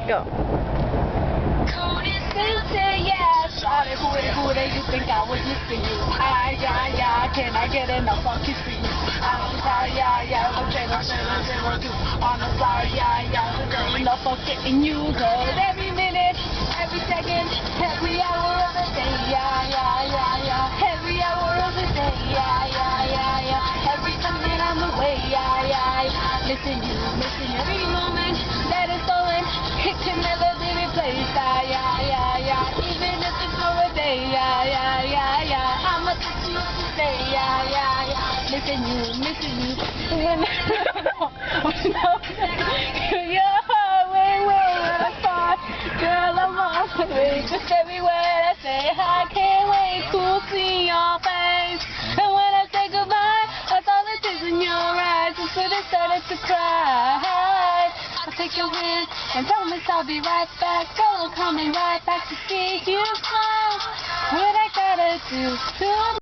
Go. Who they you think I was missing you? Can I get enough of kissing you? I'm sorry, on the side, enough of getting you, cause every minute, every second, every hour of the day, every hour of the day, every second I'm away, missing you every moment that is stolen, it can never be replaced, even if it's for a day, I'ma miss you to stay, missing you, you're far, girl, I'm on the way, just everywhere I say I can't wait to see your face, and when I say goodbye, I saw the tears in your eyes, and so they started to cry. I'll take your hand and promise I'll be right back, girl, I'm coming right back to see you smile. What I gotta do to